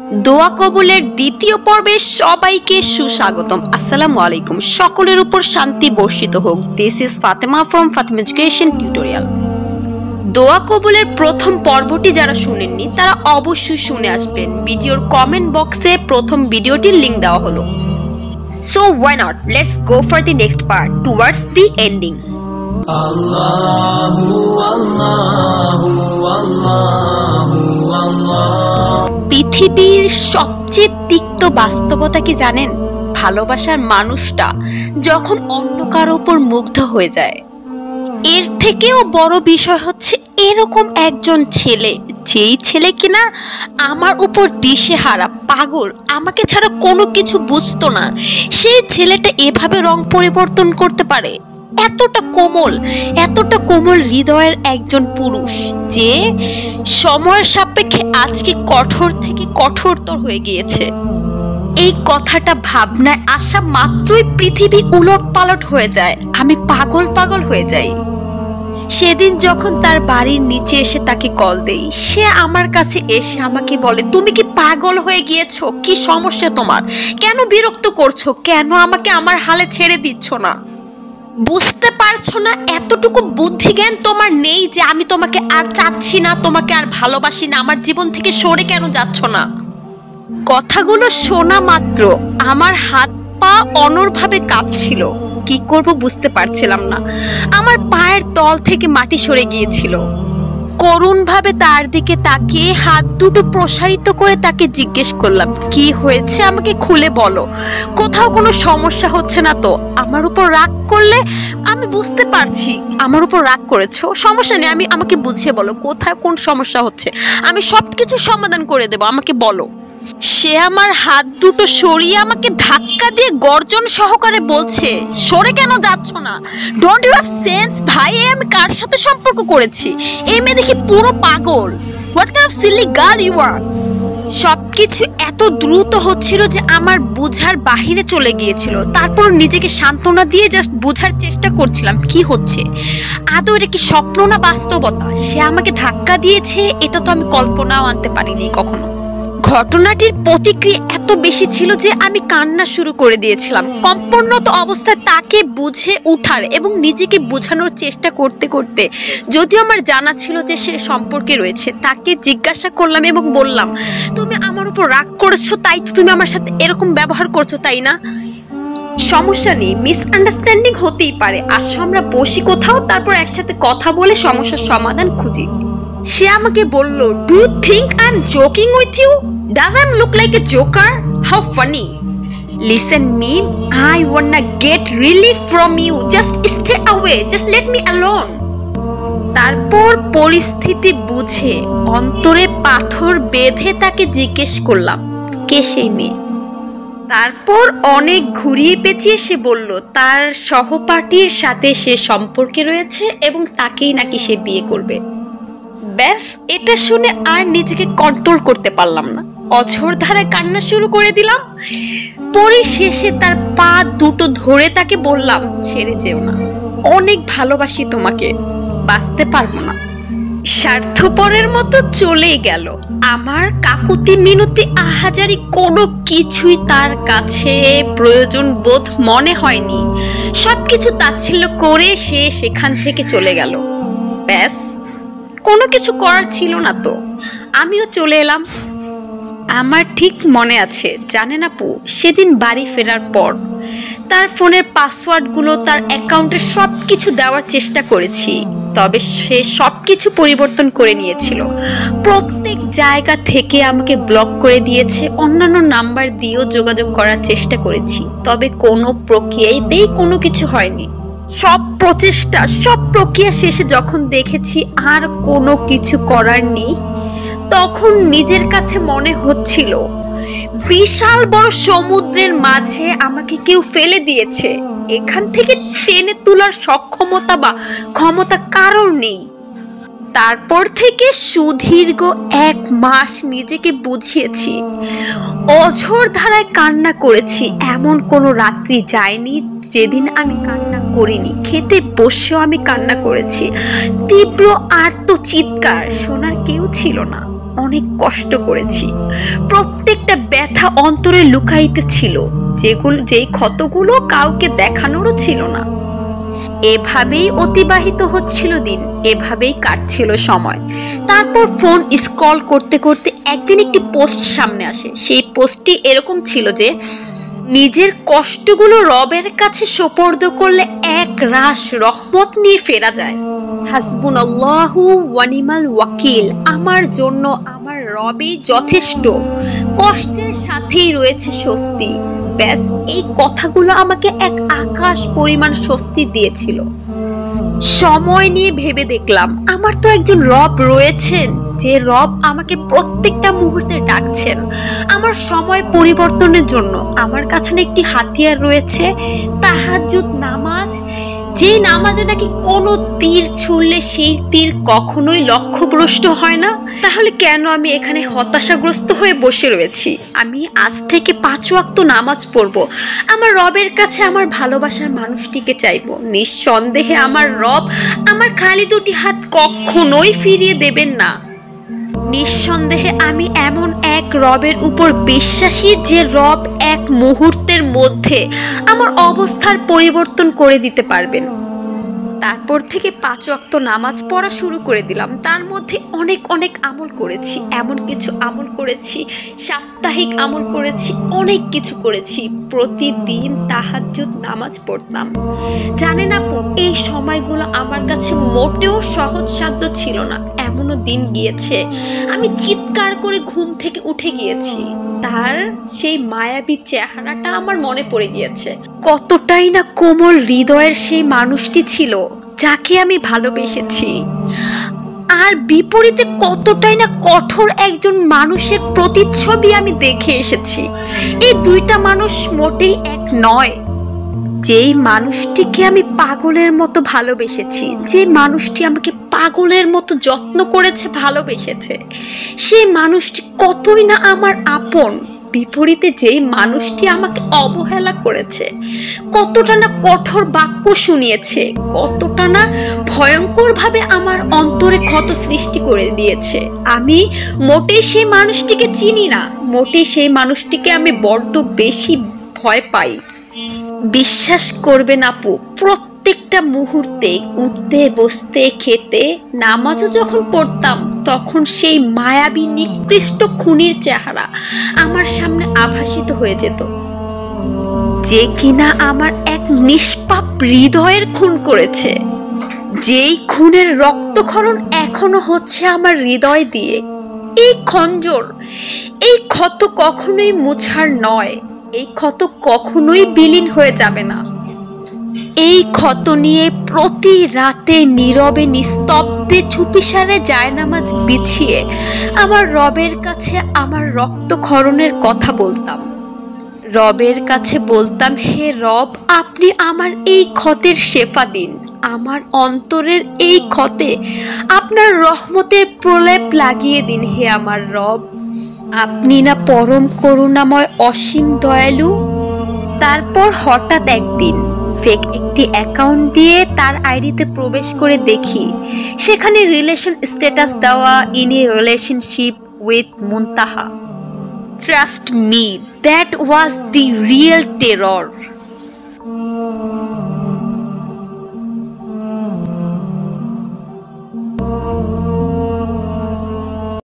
দোয়া কবুলের দ্বিতীয় পর্বে সবাইকে সুস্বাগতম। আসসালামু আলাইকুম। সকলের উপর শান্তি বর্ষিত হোক। This is Fatema from Fatema education tutorial. দোয়া কবুলের প্রথম পর্বটি যারা শুনেননি তারা অবশ্যই শুনে আসবেন। ভিডিওর কমেন্ট বক্সে প্রথম ভিডিওটির লিংক দেওয়া হলো। So why not, let's go for the next part towards the ending. Allahu Allahu Allahu Allah। পৃথিবীর সবচেয়ে তিক্ত বাস্তবতা কি জানেন? ভালোবাসার মানুষটা যখন অন্য কারো উপর মুগ্ধ হয়ে যায়। এর থেকেও বড় বিষয় হচ্ছে এরকম একজন ছেলে, যেই ছেলে কিনা আমার উপর দিশেহারা, পাগল, আমাকে ছাড়া কোনো কিছু বুঝতো না, সেই ছেলেটা এভাবে রং পরিবর্তন করতে পারে। এতটা কোমল হৃদয়ের একজন পুরুষ যে সময়ের সাপেক্ষে আজকে কঠোর থেকে কঠোরতর হয়ে গিয়েছে। এই কথাটা ভাবনায় আসা মাত্রই পৃথিবী উলটপালট হয়ে যায়। আমি পাগল হয়ে যাই। সেদিন যখন তার বাড়ির নিচে এসে তাকে কল দেই, সে আমার কাছে এসে আমাকে বলে, তুমি কি পাগল হয়ে গিয়েছো? কি সমস্যা তোমার? কেন বিরক্ত করছো? কেন আমাকে আমার হালে ছেড়ে দিচ্ছ না? বুঝতে পারছো না? এতটুকু বুদ্ধি জ্ঞান তোমার নেই যে আমি তোমাকে আর চাচ্ছি না, তোমাকে আর ভালোবাসি না, আমার জীবন থেকে সরে কেন যাচ্ছ না? কথাগুলো শোনা মাত্র আমার হাত পা অনড়ভাবে কাঁপছিল। কি করব বুঝতে পারছিলাম না। আমার পায়ের তল থেকে মাটি সরে গিয়েছিল। করুণভাবে তার দিকে তাকিয়ে হাত দুটো প্রসারিত করে তাকে জিজ্ঞেস করলাম, কি হয়েছে? আমাকে খুলে বলো। কোথাও কোনো সমস্যা হচ্ছে না তো? আমার উপর রাগ করলে আমি বুঝতে পারছি আমার উপর রাগ করেছো, সমস্যা নেই, আমাকে বুঝিয়ে বলো কোথায় কোন সমস্যা হচ্ছে, আমি সবকিছু সমাধান করে দেবো, আমাকে বলো। সে আমার হাত দুটো সরিয়ে আমাকে ধাক্কা দিয়ে গর্জন সহকারে বলছে, সরে কেন যাচ্ছ না? Don't you have sense? ভাই, আমি কার সাথে সম্পর্ক করেছি? এই মেয়ে দেখি পুরো পাগল। What kind of silly girl you are? সবকিছু এত দ্রুত হচ্ছিল যে আমার বুঝার বাহিরে চলে গিয়েছিল। তারপর নিজেকে সান্ত্বনা দিয়ে জাস্ট বুঝার চেষ্টা করছিলাম কি হচ্ছে। আদৌ এটা কি স্বপ্ন না বাস্তবতা? সে আমাকে ধাক্কা দিয়েছে, এটা তো আমি কল্পনাও আনতে পারিনি কখনো। ঘটনাটির প্রতিক্রিয়া এত বেশি ছিল যে আমি কান্না শুরু করে দিয়েছিলাম। কম্পনত অবস্থায় তাকে বুঝে উঠার এবং নিজেকে বোঝানোর চেষ্টা করতে করতে, যদিও আমার জানা ছিল যে সে সম্পর্কে রয়েছে, তাকে জিজ্ঞাসা করলাম এবং বললাম, তুমি আমার উপর রাগ করেছো, তাই তো তুমি আমার সাথে এরকম ব্যবহার করছো, তাই না? সমস্যা নেই, মিসআন্ডারস্ট্যান্ডিং হতেই পারে, আসো আমরা বসি কোথাও, তারপর একসাথে কথা বলে সমস্যার সমাধান খুঁজি। সে আমাকে বলল, do you think I am joking with you? Does I look like a joker? How funny. Listen me, I wanna get relief from you. Just stay away. Just let me alone. তারপর পরিস্থিতি বুঝে অন্তরে পাথর বেঁধে তাকে জিজ্ঞেস করলাম, কে সেই মেয়ে? তারপর অনেক ঘুরিয়ে পেঁচিয়ে সে বলল, তার সহপাঠীর সাথে সে সম্পর্কে রয়েছে এবং তাকেই নাকি সে বিয়ে করবে। ব্যাস, এটা শুনে আর নিজেকে কন্ট্রোল করতে পারলাম না। অঝোর ধারায় কান্না শুরু করে দিলাম। পরিশেষে তার পা দুটো ধরে তাকে বললাম, ছেড়ে যেও না, অনেক ভালোবাসি তোমাকে, বাঁচতে পারবো না। স্বার্থপরের মতো চলেই গেল। আমার কাকুতি মিনতি আহাজারি কোনো কিছুই তার কাছে প্রয়োজন বোধ মনে হয়নি। সবকিছু তাচ্ছিল্য করে সে সেখান থেকে চলে গেল। ব্যাস, কোনো কিছু করার ছিল না তো, আমিও চলে এলাম। আমার ঠিক মনে আছে, জানেন আপু, সেদিন বাড়ি ফেরার পর তার ফোনের পাসওয়ার্ডগুলো, তার অ্যাকাউন্টের সব কিছু দেওয়ার চেষ্টা করেছি, তবে সে সব কিছু পরিবর্তন করে নিয়েছিল। প্রত্যেক জায়গা থেকে আমাকে ব্লক করে দিয়েছে। অন্যান্য নাম্বার দিয়েও যোগাযোগ করার চেষ্টা করেছি, তবে কোনো প্রক্রিয়াতেই কোনো কিছু হয়নি। সব প্রচেষ্টা, সব প্রক্রিয়া শেষে যখন দেখেছি আর কোনো কিছু করার নেই, তখন নিজের কাছে মনে হচ্ছিল বিশাল বড় সমুদ্রের মাঝে আমাকে কেউ ফেলে দিয়েছে। এখান থেকে টেনে তোলার সক্ষমতা বা ক্ষমতা কারোর নেই। তারপর থেকে সুদীর্ঘ 1 মাস নিজেকে বুঝিয়েছি, অঝোর ধারায় কান্না করেছি। এমন কোনো রাত্রি যায়নি যেদিন আমি কান্না করিনি। খেতে বসেও আমি কান্না করেছি। তীব্র আর্ত চিৎকার, শোনার কেউ ছিল না। অনেক কষ্ট করেছি। প্রত্যেকটা ব্যথা অন্তরে লুকায়িত ছিল, যেই ক্ষতগুলো কাউকে দেখানোরও ছিল না। এভাবেই অতিবাহিত হচ্ছিল দিন, এভাবেই কাটছিল সময়। তারপর ফোন স্ক্রল করতে করতে একদিন একটি পোস্ট সামনে আসে। সেই পোস্টটি এরকম ছিল যে, নিজের কষ্টগুলো রবের কাছে সোপর্দ করলে এক রাশ রহমত নিয়ে ফেরা যায়। হাসবুনাল্লাহু ওয়া নি'মাল ওয়াকিল, আমার জন্য আমার রবই যথেষ্ট, কষ্টের সাথেই রয়েছে স্বস্তি। ব্যাস, এই কথাগুলো আমাকে এক আকাশ পরিমাণ স্বস্তি দিয়েছিল। সময় নিয়ে ভেবে দেখলাম, আমার তো একজন রব রয়েছেন, যে রব আমাকে প্রত্যেকটা মুহূর্তে ডাকছেন আমার সময় পরিবর্তনের জন্য। আমার কাছে একটি হাতিয়ার রয়েছে, তাহাজ্জুদ নামাজ, যে নামাজে নাকি কোনো তীর ছুঁড়লে সেই তীর কখনোই লক্ষ্যভ্রষ্ট হয় না। তাহলে কেন আমি এখানে হতাশাগ্রস্ত হয়ে বসে রয়েছি? আমি আজ থেকে 5 ওয়াক্ত নামাজ পড়বো, আমার রবের কাছে আমার ভালোবাসার মানুষটিকে চাইবো। নিঃসন্দেহে আমার রব আমার খালি দুটি হাত কখনোই ফিরিয়ে দেবেন না। নিঃসন্দেহে আমি এমন এক রবের উপর বিশ্বাসী, যে রব এক মুহূর্তের মধ্যে আমার অবস্থার পরিবর্তন করে দিতে পারবেন। তারপর থেকে 5 ওয়াক্ত নামাজ পড়া শুরু করে দিলাম। তার মধ্যে অনেক অনেক আমল করেছি, এমন কিছু আমল করেছি, সাপ্তাহিক আমল করেছি, অনেক কিছু করেছি। প্রতিদিন তাহাজ্জুদ নামাজ পড়তাম। জানেন আপু, এই সময়গুলো আমার কাছে মোটেও সহজসাধ্য ছিল না। এমনও দিন গিয়েছে আমি চিৎকার করে ঘুম থেকে উঠে গিয়েছি, তার সেই মায়াবী চেহারাটা আমার মনে পড়ে গিয়েছে। কতটাই না কোমল হৃদয়ের সেই মানুষটি ছিল যাকে আমি ভালোবেসেছি, আর বিপরীতে কতটাই না কঠোর একজন মানুষের প্রতিচ্ছবি আমি দেখে এসেছি। এই দুইটা মানুষ মোটেই এক নয়। যেই মানুষটিকে আমি পাগলের মতো ভালোবেসেছি, যে মানুষটি আমাকে পাগলের মতো যত্ন করেছে, ভালোবেসেছে, সেই মানুষটি কতই না আমার আপন। বিপরীতে যেই মানুষটি আমাকে অবহেলা করেছে, কতটা না কঠোর বাক্য শুনিয়েছে, কতটা না ভয়ঙ্কর ভাবে আমার অন্তরে ক্ষত সৃষ্টি করে দিয়েছে। আমি মোটেই সেই মানুষটিকে চিনি না, মোটেই সেই মানুষটিকে আমি বড্ড বেশি ভয় পাই। বিশ্বাস করবেন আপু, প্রত্যেকটা মুহূর্তে উঠতে বসতে খেতে নামাজও যখন পড়তাম, তখন সেই মায়াবী নিকৃষ্ট খুনির চেহারা আমার সামনে আভাসিত হয়ে যেত, যে কিনা আমার এক নিষ্পাপ হৃদয়ের খুন করেছে, যেই খুনের রক্তক্ষরণ এখনো হচ্ছে আমার হৃদয় দিয়ে। এই খঞ্জর, এই ক্ষত কখনোই মুছার নয়, এই ক্ষত কখনোই বিলীন হয়ে যাবে না। এই ক্ষত নিয়ে প্রতি রাতে নীরবে নিস্তব্ধে চুপিসারে জায়নামাজ বিছিয়ে আমার রবের কাছে আমার রক্তক্ষরণের কথা বলতাম। রবের কাছে বলতাম, হে রব, আপনি আমার এই ক্ষতের শেফা দিন, আমার অন্তরের এই ক্ষতে আপনার রহমতের প্রলেপ লাগিয়ে দিন। হে আমার রব, আপনি না পরম করুণাময়, অসীম দয়ালু। তারপর হঠাৎ একদিন ফেক একটি অ্যাকাউন্ট দিয়ে তার আইডিতে প্রবেশ করে দেখি সেখানে রিলেশন স্ট্যাটাস দেওয়া, in a relationship with Muntaha. Trust me, that was the real terror.